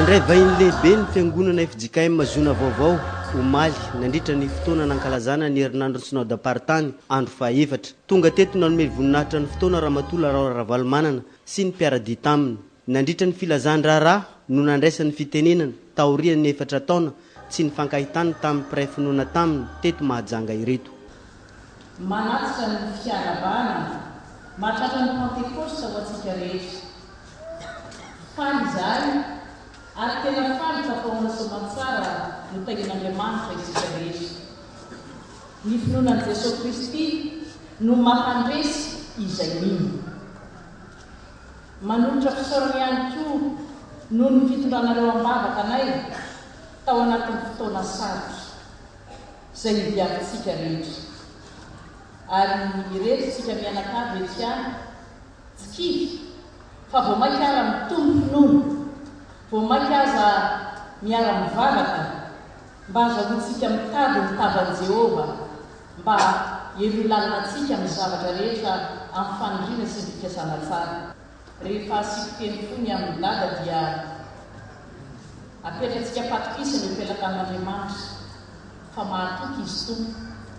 nandray vahiny lehibe ny fiangonana FJKM Mazona vaovao omaly nandritra ny fotoana nankalazana ny herinandro synodam-paritany andro fahaefatra. Tonga teto nanome voninahitra ny fotoana Ramatola Ravalomanana sy ny mpiara-dia taminy. Nandritra ny filazan-draharaha no nandraisan'ny fitenenana taorian'ny 4 taona tsy ny fankahitany tamin'ny pray finoana taminy teto Mahajanga ireto. Manatitra ny fiarabana mahatratra ny Pentekosta ho antsika rehetra. Faly izany ary tena faly tapahoana soamantsara no tain'Andriamanitra isika rehetra. Ny finoanan'i Jesosy Kristy no mampandresy izay mino. Manolotra fisaorana ihany koa noho ny fitondranareo ambavaka anay tao anatin'ny fotoana sarotra izay hiviavantsika rehetra. Ary ireto tsika mianakavy etiany tsy kivy fa vao mainka ara mitombo finoana, vao mainka aza miara-mivavaka mba azahoantsika mitady ny tavan'i Jehova mba hery lalinatsika amin'ny zavatra rehetra amin'ny fanindrina sy ny fikasana tsara. Rehefa asipiteny fony amin'ny dada dia apetratsika patokisana eo am-pelatan'Andriamanitra fa mahatoky izy tompo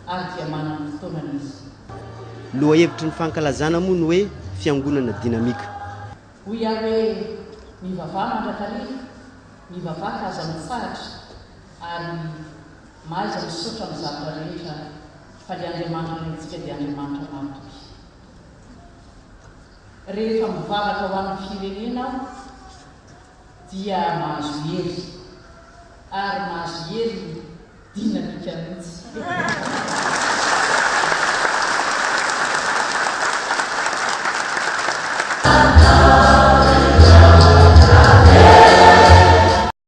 ary dia manana ny fotoanana izy. Loha hevitry ny fankalazana moa ny hoe fiangonana dinamika. Hoy aho hoe mivavaha mandrakariva, mivavaha aza mitsahatra ary maiza misaotra amin'ny zavatra rehetra fa ilay Andriamanitra nentsika dia Andriamanitra mahatoky. Rehefa mivavaka ho amin'ny firenena dia mahazo hery ary mahazo hery dinamika mihitsy.